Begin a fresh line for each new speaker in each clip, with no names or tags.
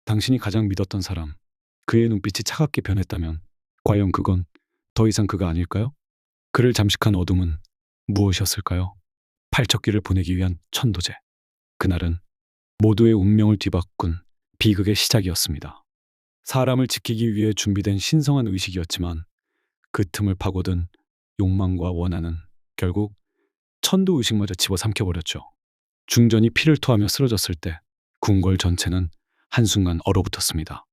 당신이 가장 믿었던 사람, 그의 눈빛이 차갑게 변했다면 과연 그건 더 이상 그가 아닐까요? 그를 잠식한 어둠은 무엇이었을까요? 팔척기를 보내기 위한 천도제. 그날은 모두의 운명을 뒤바꾼 비극의 시작이었습니다. 사람을 지키기 위해 준비된 신성한 의식이었지만 그 틈을 파고든 욕망과 원한은 결국 천도 의식마저 집어삼켜버렸죠. 중전이 피를 토하며 쓰러졌을 때 궁궐 전체는 한순간 얼어붙었습니다.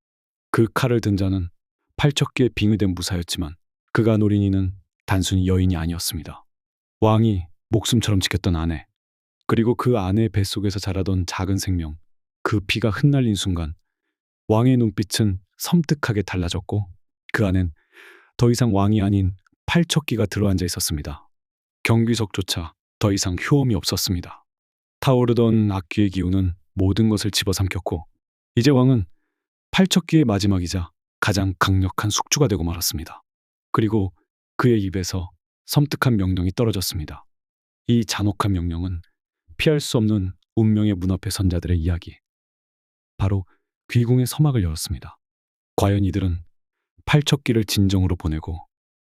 그 칼을 든 자는 팔척기에 빙의된 무사였지만 그가 노린 이는 단순히 여인이 아니었습니다. 왕이 목숨처럼 지켰던 아내, 그리고 그 아내의 뱃속에서 자라던 작은 생명, 그 피가 흩날린 순간 왕의 눈빛은 섬뜩하게 달라졌고 그 안엔 더 이상 왕이 아닌 팔척기가 들어앉아 있었습니다. 경비석조차 더 이상 효험이 없었습니다. 타오르던 악귀의 기운은 모든 것을 집어삼켰고 이제 왕은 팔척기의 마지막이자 가장 강력한 숙주가 되고 말았습니다. 그리고 그의 입에서 섬뜩한 명령이 떨어졌습니다. 이 잔혹한 명령은 피할 수 없는 운명의 문 앞에 선 자들의 이야기, 바로 귀궁의 서막을 열었습니다. 과연 이들은 팔척기를 진정으로 보내고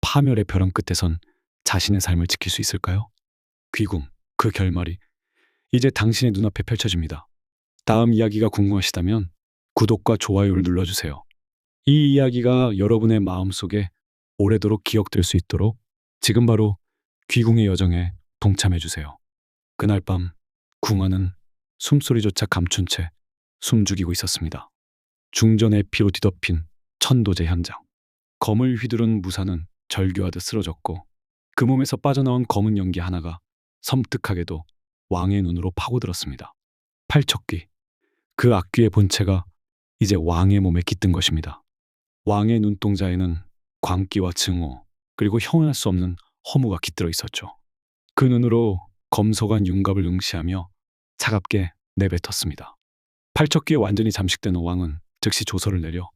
파멸의 벼랑 끝에선 자신의 삶을 지킬 수 있을까요? 귀궁, 그 결말이 이제 당신의 눈앞에 펼쳐집니다. 다음 이야기가 궁금하시다면 구독과 좋아요를 눌러주세요. 이 이야기가 여러분의 마음속에 오래도록 기억될 수 있도록 지금 바로 귀궁의 여정에 동참해주세요. 그날 밤 궁화는 숨소리조차 감춘 채 숨죽이고 있었습니다. 중전의 피로 뒤덮인 천도제 현장. 검을 휘두른 무사는 절규하듯 쓰러졌고 그 몸에서 빠져나온 검은 연기 하나가 섬뜩하게도 왕의 눈으로 파고들었습니다. 팔척귀, 그 악귀의 본체가 이제 왕의 몸에 깃든 것입니다. 왕의 눈동자에는 광기와 증오, 그리고 형언할 수 없는 허무가 깃들어 있었죠. 그 눈으로 검소간 윤갑을 응시하며 차갑게 내뱉었습니다. 팔척귀에 완전히 잠식된 왕은 즉시 조서를 내려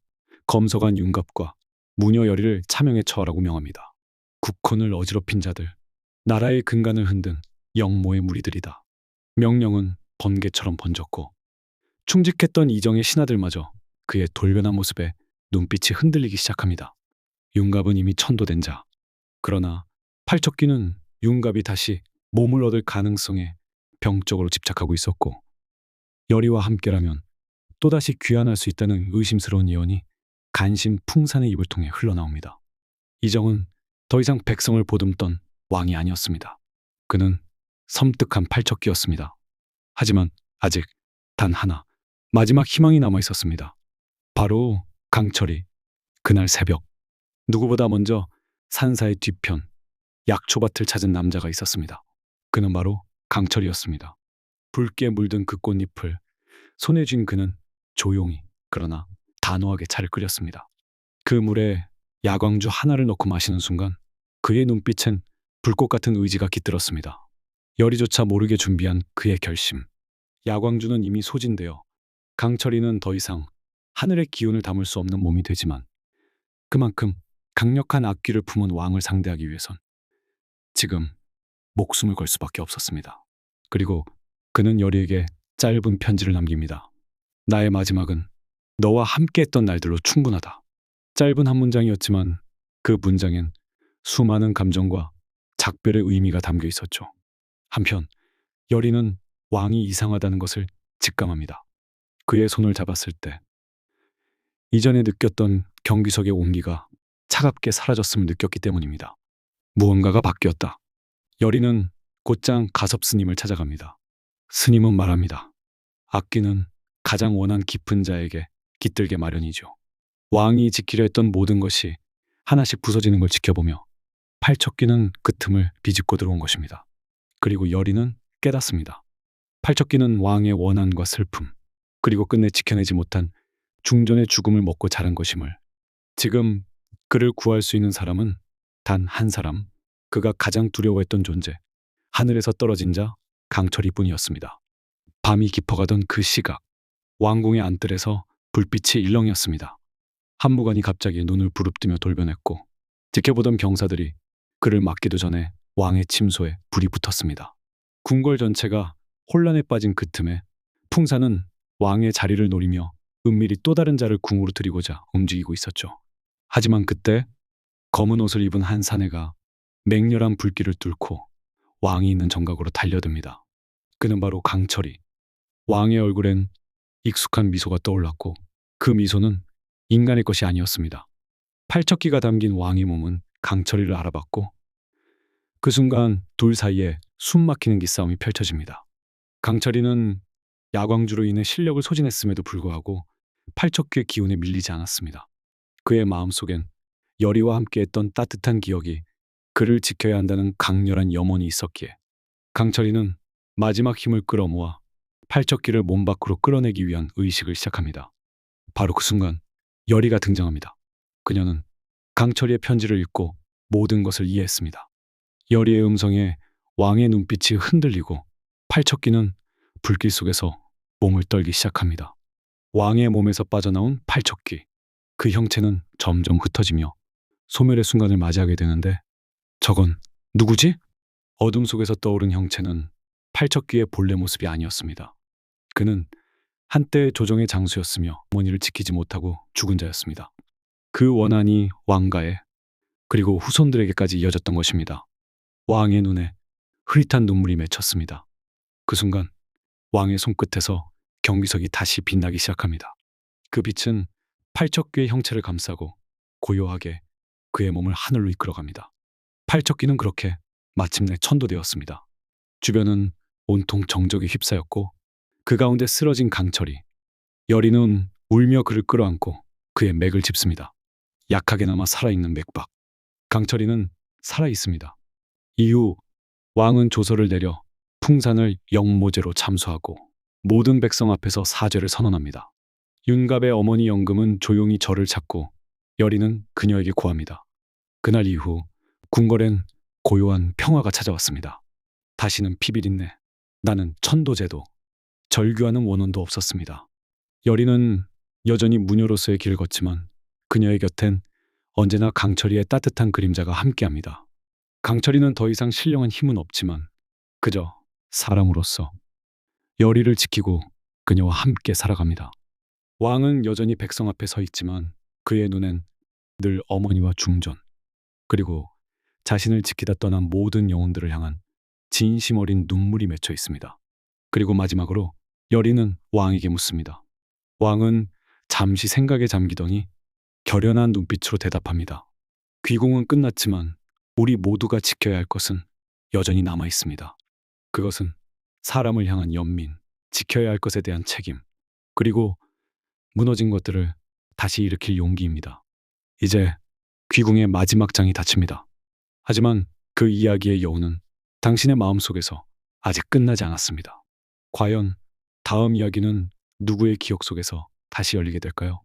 검소간 윤갑과 무녀 열의를 차명에 처하라고 명합니다. 국혼을 어지럽힌 자들, 나라의 근간을 흔든 영모의 무리들이다. 명령은 번개처럼 번졌고 충직했던 이정의 신하들마저 그의 돌변한 모습에 눈빛이 흔들리기 시작합니다. 윤갑은 이미 천도된 자. 그러나 팔척귀는 윤갑이 다시 몸을 얻을 가능성에 병적으로 집착하고 있었고 열의와 함께라면 또다시 귀환할 수 있다는 의심스러운 예언이 간신 풍산의 입을 통해 흘러나옵니다. 이정은 더 이상 백성을 보듬던 왕이 아니었습니다. 그는 섬뜩한 팔척귀였습니다. 하지만 아직 단 하나 마지막 희망이 남아 있었습니다. 바로 강철이. 그날 새벽 누구보다 먼저 산사의 뒤편 약초밭을 찾은 남자가 있었습니다. 그는 바로 강철이었습니다. 붉게 물든 그 꽃잎을 손에 쥔 그는 조용히 그러나 단호하게 차를 끓였습니다. 그 물에 야광주 하나를 넣고 마시는 순간 그의 눈빛엔 불꽃 같은 의지가 깃들었습니다. 열이조차 모르게 준비한 그의 결심. 야광주는 이미 소진되어 강철이는 더 이상 하늘의 기운을 담을 수 없는 몸이 되지만 그만큼 강력한 악귀를 품은 왕을 상대하기 위해선 지금 목숨을 걸 수밖에 없었습니다. 그리고 그는 열이에게 짧은 편지를 남깁니다. 나의 마지막은 너와 함께했던 날들로 충분하다. 짧은 한 문장이었지만 그 문장엔 수많은 감정과 작별의 의미가 담겨 있었죠. 한편 열이는 왕이 이상하다는 것을 직감합니다. 그의 손을 잡았을 때 이전에 느꼈던 경비석의 온기가 차갑게 사라졌음을 느꼈기 때문입니다. 무언가가 바뀌었다. 열이는 곧장 가섭 스님을 찾아갑니다. 스님은 말합니다. 악귀는 가장 원한 깊은 자에게 깃들게 마련이죠. 왕이 지키려 했던 모든 것이 하나씩 부서지는 걸 지켜보며 팔척귀는 그 틈을 비집고 들어온 것입니다. 그리고 열이는 깨닫습니다. 팔척귀는 왕의 원한과 슬픔, 그리고 끝내 지켜내지 못한 중전의 죽음을 먹고 자란 것임을. 지금 그를 구할 수 있는 사람은 단 한 사람, 그가 가장 두려워했던 존재, 하늘에서 떨어진 자 강철이뿐이었습니다. 밤이 깊어가던 그 시각, 왕궁의 안뜰에서 불빛이 일렁이었습니다. 한무관이 갑자기 눈을 부릅뜨며 돌변했고 지켜보던 병사들이 그를 막기도 전에 왕의 침소에 불이 붙었습니다. 궁궐 전체가 혼란에 빠진 그 틈에 풍사는 왕의 자리를 노리며 은밀히 또 다른 자를 궁으로 들이고자 움직이고 있었죠. 하지만 그때 검은 옷을 입은 한 사내가 맹렬한 불길을 뚫고 왕이 있는 정각으로 달려듭니다. 그는 바로 강철이. 왕의 얼굴엔 익숙한 미소가 떠올랐고 그 미소는 인간의 것이 아니었습니다. 팔척기가 담긴 왕의 몸은 강철이를 알아봤고 그 순간 둘 사이에 숨막히는 기싸움이 펼쳐집니다. 강철이는 야광주로 인해 실력을 소진했음에도 불구하고 팔척귀의 기운에 밀리지 않았습니다. 그의 마음속엔 열이와 함께했던 따뜻한 기억이 그를 지켜야 한다는 강렬한 염원이 있었기에 강철이는 마지막 힘을 끌어모아 팔척귀를 몸 밖으로 끌어내기 위한 의식을 시작합니다. 바로 그 순간 열이가 등장합니다. 그녀는 강철이의 편지를 읽고 모든 것을 이해했습니다. 열이의 음성에 왕의 눈빛이 흔들리고 팔척귀는 불길 속에서 몸을 떨기 시작합니다. 왕의 몸에서 빠져나온 팔척귀. 그 형체는 점점 흩어지며 소멸의 순간을 맞이하게 되는데 저건 누구지? 어둠 속에서 떠오른 형체는 팔척귀의 본래 모습이 아니었습니다. 그는 한때 조정의 장수였으며 어머니를 지키지 못하고 죽은 자였습니다. 그 원한이 왕가에 그리고 후손들에게까지 이어졌던 것입니다. 왕의 눈에 흐릿한 눈물이 맺혔습니다. 그 순간 왕의 손끝에서 경비석이 다시 빛나기 시작합니다. 그 빛은 팔척귀의 형체를 감싸고 고요하게 그의 몸을 하늘로 이끌어갑니다. 팔척귀는 그렇게 마침내 천도되었습니다. 주변은 온통 정적이 휩싸였고 그 가운데 쓰러진 강철이. 열이는 울며 그를 끌어안고 그의 맥을 짚습니다. 약하게나마 살아있는 맥박. 강철이는 살아있습니다. 이후 왕은 조서를 내려 풍산을 영모제로 참수하고 모든 백성 앞에서 사죄를 선언합니다. 윤갑의 어머니 영금은 조용히 절을 찾고 열이는 그녀에게 고합니다. 그날 이후 궁궐엔 고요한 평화가 찾아왔습니다. 다시는 피비린내, 나는 천도제도, 절규하는 원혼도 없었습니다. 열이는 여전히 무녀로서의 길을 걷지만 그녀의 곁엔 언제나 강철이의 따뜻한 그림자가 함께합니다. 강철이는 더 이상 신령한 힘은 없지만 그저 사람으로서 열이를 지키고 그녀와 함께 살아갑니다. 왕은 여전히 백성 앞에 서 있지만 그의 눈엔 늘 어머니와 중전, 그리고 자신을 지키다 떠난 모든 영혼들을 향한 진심 어린 눈물이 맺혀 있습니다. 그리고 마지막으로 열이는 왕에게 묻습니다. 왕은 잠시 생각에 잠기더니 결연한 눈빛으로 대답합니다. 귀공은 끝났지만 우리 모두가 지켜야 할 것은 여전히 남아 있습니다. 그것은 사람을 향한 연민, 지켜야 할 것에 대한 책임, 그리고 무너진 것들을 다시 일으킬 용기입니다. 이제 귀궁의 마지막 장이 닫힙니다. 하지만 그 이야기의 여운은 당신의 마음속에서 아직 끝나지 않았습니다. 과연 다음 이야기는 누구의 기억 속에서 다시 열리게 될까요?